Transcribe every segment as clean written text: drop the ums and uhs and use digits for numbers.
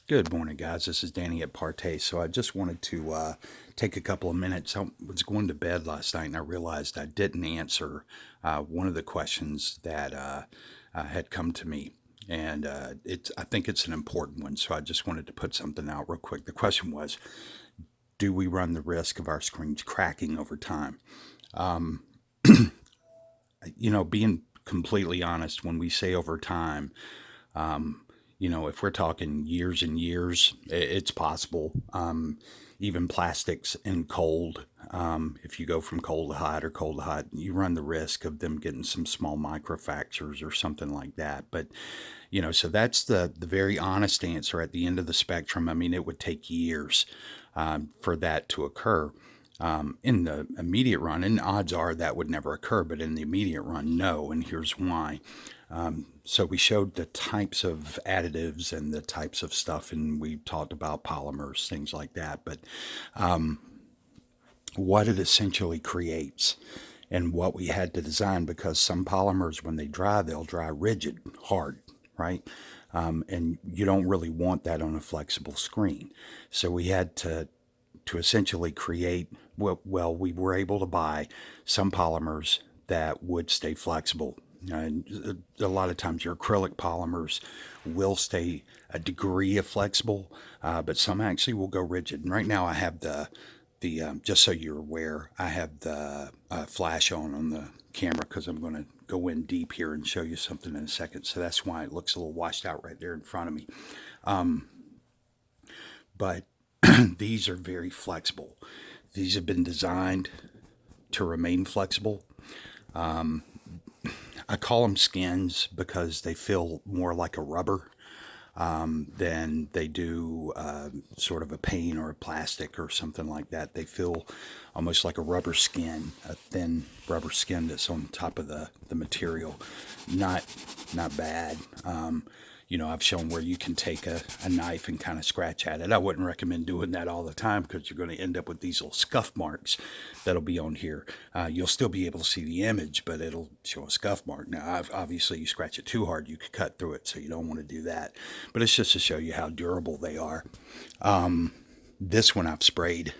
Good morning, guys. This is Danny at ParTay. So I just wanted to take a couple of minutes. I was going to bed last night and I realized I didn't answer one of the questions that had come to me. And I think it's an important one. So I just wanted to put something out real quick. The question was, do we run the risk of our screens cracking over time? Being completely honest, when we say over time, if we're talking years and years, it's possible. Even plastics in cold, if you go from cold to hot or cold to hot, you run the risk of them getting some small microfractures or something like that. But, so that's the very honest answer at the end of the spectrum. I mean, it would take years for that to occur. In the immediate run, and odds are that would never occur, but in the immediate run, no, and here's why. So we showed the types of additives and the types of stuff, and we talked about polymers, things like that. But what it essentially creates and what we had to design, because some polymers, when they dry, they'll dry rigid, hard, right? And you don't really want that on a flexible screen. So we had to essentially create, we were able to buy some polymers that would stay flexible. And a lot of times your acrylic polymers will stay a degree of flexible, but some actually will go rigid. And right now I have the just so you're aware, I have the flash on the camera because I'm going to go in deep here and show you something in a second. So that's why it looks a little washed out right there in front of me. But these are very flexible. These have been designed to remain flexible. I call them skins because they feel more like a rubber than they do sort of a paint or a plastic or something like that. They feel almost like a rubber skin, a thin rubber skin that's on top of the material. Not bad. I've shown where you can take a knife and kind of scratch at it. I wouldn't recommend doing that all the time because you're going to end up with these little scuff marks that'll be on here. You'll still be able to see the image, but it'll show a scuff mark. Now, obviously, you scratch it too hard, you could cut through it, so you don't want to do that. But it's just to show you how durable they are. This one I've sprayed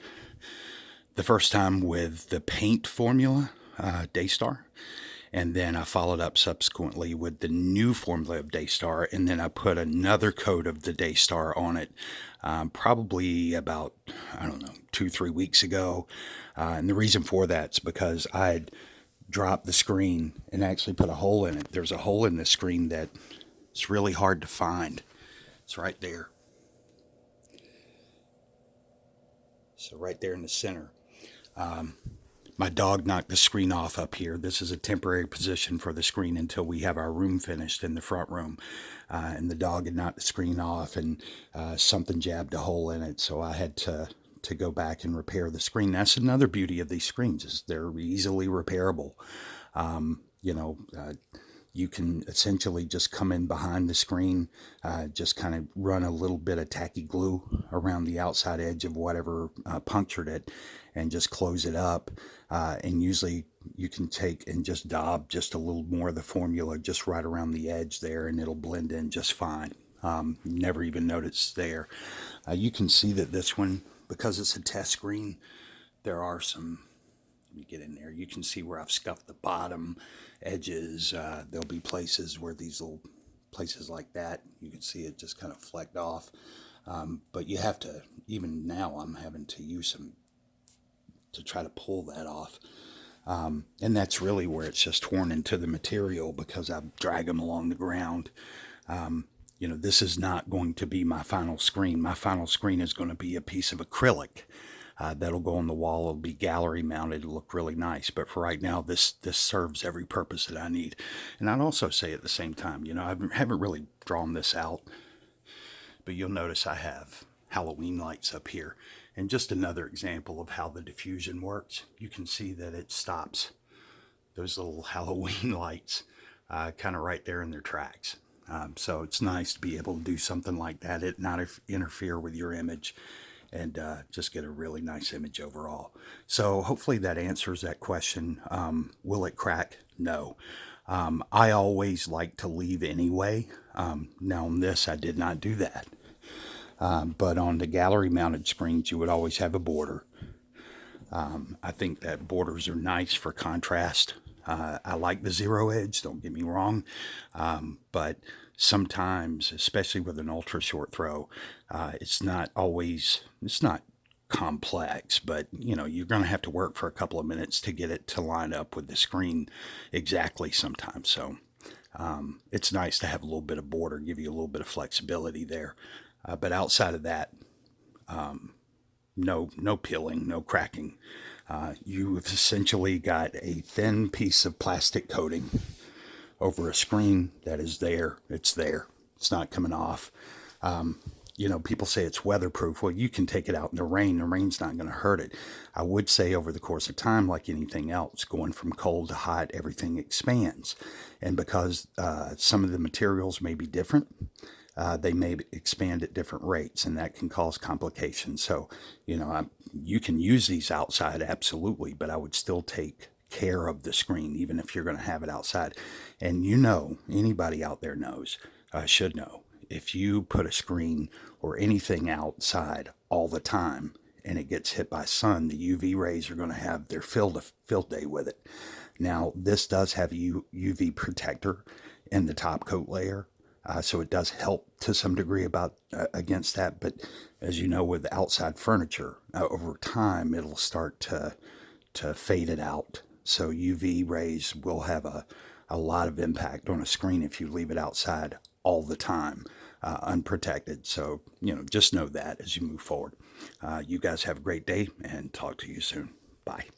the first time with the paint formula, Daystar. And then I followed up subsequently with the new formula of Daystar, and then I put another coat of the Daystar on it, probably about, 2-3 weeks ago. And the reason for that is because I had dropped the screen and actually put a hole in it. There's a hole in the screen that it's really hard to find. It's right there. So right there in the center. My dog knocked the screen off up here. This is a temporary position for the screen until we have our room finished in the front room. And the dog had knocked the screen off and something jabbed a hole in it. So I had to go back and repair the screen. That's another beauty of these screens is they're easily repairable. You can essentially just come in behind the screen, just kind of run a little bit of tacky glue around the outside edge of whatever punctured it and just close it up. And usually you can take and just daub just a little more of the formula just right around the edge there and it'll blend in just fine. Never even noticed there. You can see that this one, because it's a test screen, there are some, let me get in there. You can see where I've scuffed the bottom edges. There'll be places where these little places like that, you can see it just kind of flecked off. But you have to, even now I'm having to use some to try to pull that off. And that's really where it's just torn into the material because I've dragged them along the ground. This is not going to be my final screen. My final screen is going to be a piece of acrylic that'll go on the wall. It'll be gallery mounted. It'll look really nice. But for right now, this serves every purpose that I need. And I'd also say at the same time, I haven't really drawn this out, but you'll notice I have Halloween lights up here. And just another example of how the diffusion works. You can see that it stops those little Halloween lights kind of right there in their tracks. So it's nice to be able to do something like that, it not interfere with your image, and just get a really nice image overall. So hopefully that answers that question. Will it crack? No. I always like to leave anyway. Now on this, I did not do that. But on the gallery mounted screens, you would always have a border. I think that borders are nice for contrast. I like the zero edge, don't get me wrong, but sometimes, especially with an ultra short throw, it's not complex, but you're going to have to work for a couple of minutes to get it to line up with the screen exactly sometimes. So it's nice to have a little bit of border, give you a little bit of flexibility there. But outside of that, no peeling, no cracking. You've essentially got a thin piece of plastic coating over a screen that is there. It's there. It's not coming off. People say it's weatherproof. Well, you can take it out in the rain. The rain's not going to hurt it. I would say over the course of time, like anything else, going from cold to hot, everything expands. And because some of the materials may be different, they may expand at different rates, and that can cause complications. So, you can use these outside, absolutely, but I would still take care of the screen, even if you're going to have it outside. And anybody out there should know, if you put a screen or anything outside all the time and it gets hit by sun, the UV rays are going to have their field day with it. Now, this does have a UV protector in the top coat layer. So it does help to some degree against that. But as you know, with outside furniture, over time, it'll start to fade it out. So UV rays will have a lot of impact on a screen if you leave it outside all the time, unprotected. So, just know that as you move forward. You guys have a great day, and talk to you soon. Bye.